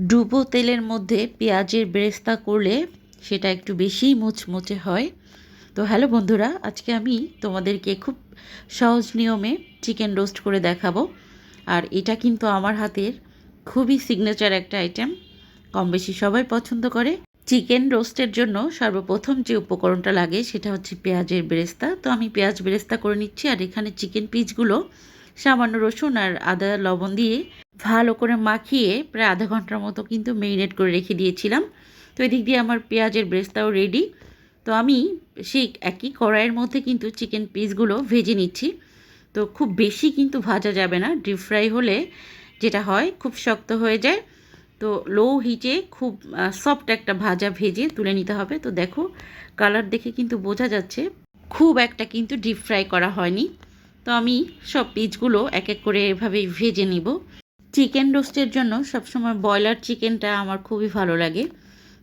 ডুবো তেলের মধ্যে পেঁয়াজের বেরেস্তা করলে সেটা একটু বেশিই মুচমুচে হয়। তো হ্যালো বন্ধুরা, আজকে আমি তোমাদেরকে খুব সহজ নিয়মে চিকেন রোস্ট করে দেখাবো। আর এটা কিন্তু আমার হাতের খুবই সিগনেচার একটা আইটেম, কম বেশি সবাই পছন্দ করে। চিকেন রোস্টের জন্য সর্বপ্রথম যে উপকরণটা লাগে সেটা হচ্ছে পেঁয়াজের বেরেস্তা। তো আমি পেঁয়াজ বেরেস্তা করে নিচ্ছি, আর এখানে চিকেন পিসগুলো সামান্য রসুন আর আদা লবণ দিয়ে ভালো করে মাখিয়ে প্রায় আধা ঘন্টার মতো কিন্তু মেরিনেট করে রেখে দিয়েছিলাম। তো এদিক দিয়ে আমার পেঁয়াজের বেরেস্তাও রেডি। তো আমি সেই একই কড়াইয়ের মধ্যে কিন্তু চিকেন পিসগুলো ভেজে নিচ্ছি। তো খুব বেশি কিন্তু ভাজা যাবে না, ডিপ ফ্রাই হলে যেটা হয় খুব শক্ত হয়ে যায়। তো লো হিটে খুব সফট একটা ভাজা ভেজে তুলে নিতে হবে। তো দেখো, কালার দেখে কিন্তু বোঝা যাচ্ছে খুব একটা কিন্তু ডিপ ফ্রাই করা হয়নি। তো আমি সব পিসগুলো এক এক করে এভাবেই ভেজে নিব। চিকেন রোস্টের জন্য সবসময় ব্রয়লার চিকেনটা আমার খুবই ভালো লাগে।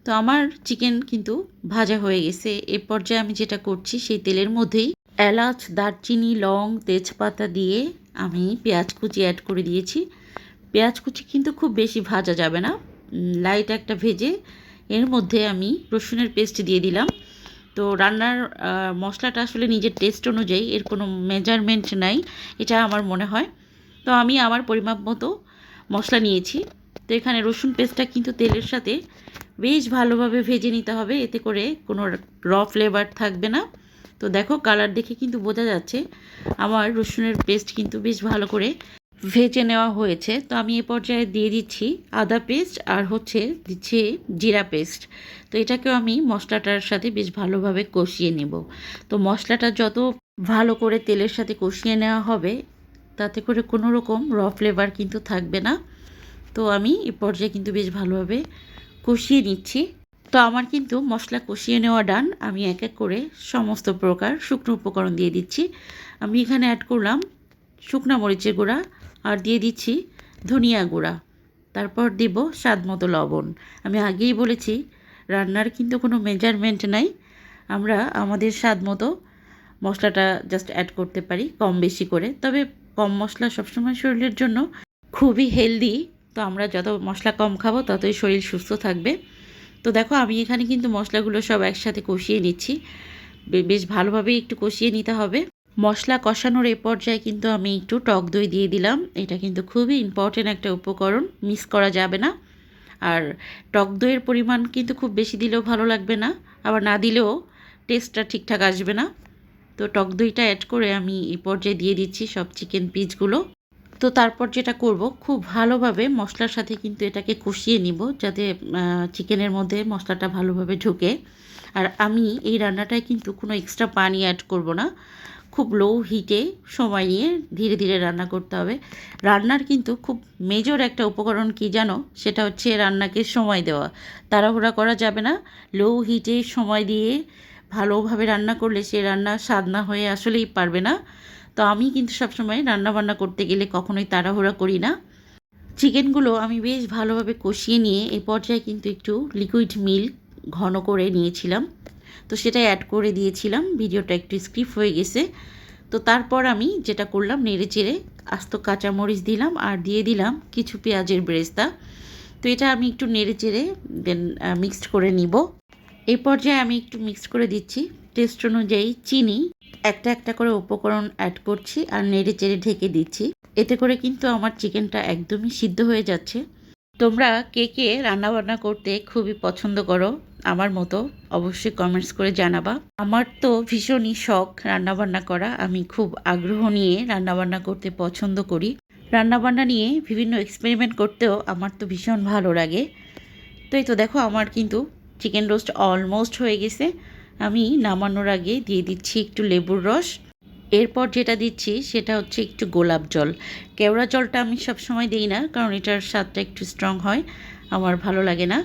তো আমার চিকেন কিন্তু ভাজা হয়ে গেছে। এ পর্যায়ে আমি যেটা করছি, সেই তেলের মধ্যেই এলাচ, দারচিনি, লং, তেজপাতা দিয়ে আমি পেঁয়াজ কুচি অ্যাড করে দিয়েছি। পেঁয়াজ কুচি কিন্তু খুব বেশি ভাজা যাবে না, লাইট একটা ভেজে এর মধ্যে আমি রসুনের পেস্ট দিয়ে দিলাম। তো রান্নার মশলাটা আসলে নিজের টেস্ট অনুযায়ী, এর কোনো মেজারমেন্ট নাই, এটা আমার মনে হয়। তো আমি আমার পরিমাপ মতো মশলা নিয়েছি। তো এখানে রসুন পেস্টটা কিন্তু তেলের সাথে বেশ ভালোভাবে ভেজে নিতে হবে, এতে করে কোনো র ফ্লেভার থাকবে না। তো দেখো, কালার দেখে কিন্তু বোঝা যাচ্ছে আমার রসুনের পেস্ট কিন্তু বেশ ভালো করে ভেজে নেওয়া হয়েছে। তো আমি এ পর্যায়ে দিয়ে দিচ্ছি আদা পেস্ট, আর দিচ্ছি জিরা পেস্ট। তো এটাকেও আমি মশলাটার সাথে বেশ ভালোভাবে কষিয়ে নেব। তো মশলাটা যত ভালো করে তেলের সাথে কষিয়ে নেওয়া হবে, তাতে করে কোনো রকম র ফ্লেভার কিন্তু থাকবে না। তো আমি এ পর্যায়ে কিন্তু বেশ ভালোভাবে কষিয়ে নিচ্ছি। তো আমার কিন্তু মশলা কষিয়ে নেওয়া ডান। আমি এক এক করে সমস্ত প্রকার শুকনো উপকরণ দিয়ে দিচ্ছি। আমি এখানে অ্যাড করলাম শুকনো মরিচের গুঁড়া, আর দিয়ে দিচ্ছি ধনিয়া গুঁড়া, তারপর দেব স্বাদ মতো লবণ। আমি আগেই বলেছি রান্নার কিন্তু কোনো মেজারমেন্ট নাই, আমরা আমাদের স্বাদ মতো মশলাটা জাস্ট অ্যাড করতে পারি কম বেশি করে। তবে কম মশলা সবসময় শরীরের জন্য খুবই হেলদি। তো আমরা যত মশলা কম খাবো ততই শরীর সুস্থ থাকবে। তো দেখো, আমি এখানে কিন্তু মশলাগুলো সব একসাথে কষিয়ে নিচ্ছি। বেশ ভালোভাবে একটু কষিয়ে নিতে হবে। মশলা কষানোর এ পর্যায়ে কিন্তু আমি একটু টক দই দিয়ে দিলাম। এটা কিন্তু খুবই ইম্পর্টেন্ট একটা উপকরণ, মিস করা যাবে না। আর টক দইয়ের পরিমাণ কিন্তু খুব বেশি দিলেও ভালো লাগবে না, আবার না দিলেও টেস্টটা ঠিকঠাক আসবে না। তো টক দইটা অ্যাড করে আমি এই পর্যায়ে দিয়ে দিচ্ছি সব চিকেন পিসগুলো। তো তারপর যেটা করব, খুব ভালোভাবে মশলার সাথে কিন্তু এটাকে কষিয়ে নিব, যাতে চিকেনের মধ্যে মশলাটা ভালোভাবে ঢোকে। আর আমি এই রান্নাটায় কিন্তু কোনো এক্সট্রা পানি অ্যাড করব না। খুব লো হিটে সময় নিয়ে ধীরে ধীরে রান্না করতে হবে। রান্নার কিন্তু খুব মেজর একটা উপকরণ কি জানো, সেটা হচ্ছে রান্নাকে সময় দেওয়া। তাড়াহুড়া করা যাবে না। লো হিটে সময় দিয়ে ভালোভাবে রান্না করলে সে রান্না স্বাদ না হয়ে আসলেই পারবে না। তো আমি কিন্তু সবসময় রান্নাবান্না করতে গেলে কখনোই তাড়াহুড়া করি না। চিকেনগুলো আমি বেশ ভালোভাবে কষিয়ে নিয়ে এই পর্যায়ে কিন্তু একটু লিকুইড মিল্ক ঘন করে নিয়েছিলাম। তো সেটা অ্যাড করে দিয়েছিলাম, ভিডিওটা একটু স্কিপ হয়ে গেছে। তো তারপর আমি যেটা করলাম, নেড়ে চেড়ে আস্ত কাঁচামরিচ দিলাম, আর দিয়ে দিলাম কিছু পেঁয়াজের বেরেস্তা। তো এটা আমি একটু নেড়ে চেড়ে দেন মিক্সড করে নিব। এই পর্যায়ে আমি একটু মিক্স করে দিচ্ছি টেস্ট অনুযায়ী চিনি। একটা একটা করে উপকরণ অ্যাড করছি আর নেড়ে চেড়ে ঢেকে দিচ্ছি। এতে করে কিন্তু আমার চিকেনটা একদমই সিদ্ধ হয়ে যাচ্ছে। তোমরা কে কে রান্নাবান্না করতে খুবই পছন্দ করো আমার মতো, অবশ্যই কমেন্টস করে জানাবা। আমার তো ভীষণই শখ রান্নাবান্না করা, আমি খুব আগ্রহ নিয়ে রান্নাবান্না করতে পছন্দ করি। রান্নাবান্না নিয়ে বিভিন্ন এক্সপেরিমেন্ট করতেও আমার তো ভীষণ ভালো লাগে। তো এই তো দেখো, আমার কিন্তু চিকেন রোস্ট অলমোস্ট হয়ে গেছে। আমি নামানোর আগে দিয়ে দিচ্ছি একটু লেবুর রস। এরপর যেটা দিচ্ছি সেটা হচ্ছে একটু গোলাপ জল। কেওড়া জলটা আমি সবসময় দিই না, কারণ এটার স্বাদটা একটু স্ট্রং হয়, আমার ভালো লাগে না।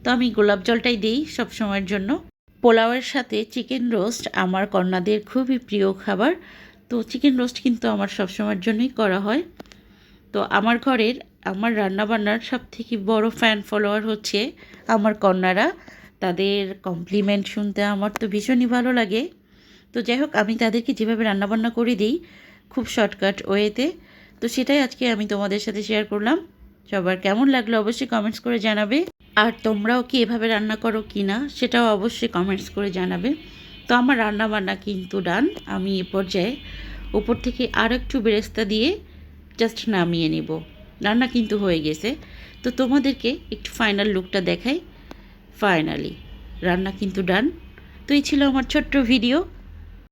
তো আমি গোলাপ জলটাই দিই সবসময়ের জন্য। পোলাওয়ের সাথে চিকেন রোস্ট আমার কন্যাদের খুবই প্রিয় খাবার। তো চিকেন রোস্ট কিন্তু আমার সবসময়ের জন্যই করা হয়। তো আমার ঘরের আমার রান্নাবান্নার সবথেকে বড় ফ্যান ফলোয়ার হচ্ছে আমার কন্যারা। তাদের কমপ্লিমেন্ট শুনতে আমার তো ভীষণই ভালো লাগে। তো যাই হোক, আমি তাদেরকে যেভাবে রান্নাবান্না করে দিই খুব শর্টকাট ওয়েতে, তো সেটাই আজকে আমি তোমাদের সাথে শেয়ার করলাম। সবার কেমন লাগলো অবশ্যই কমেন্টস করে জানাবে। আর তোমরাও কি এভাবে রান্না করো কি না সেটাও অবশ্যই কমেন্টস করে জানাবে। তো আমার রান্না বান্না কিন্তু ডান। আমি এ পর্যায়ে উপর থেকে আর একটু বেরেস্তা দিয়ে জাস্ট নামিয়ে নিব। রান্না কিন্তু হয়ে গেছে। তো তোমাদেরকে একটু ফাইনাল লুকটা দেখাই। ফাইনালি রান্না কিন্তু ডান। তো এই ছিল আমার ছোট্ট ভিডিও।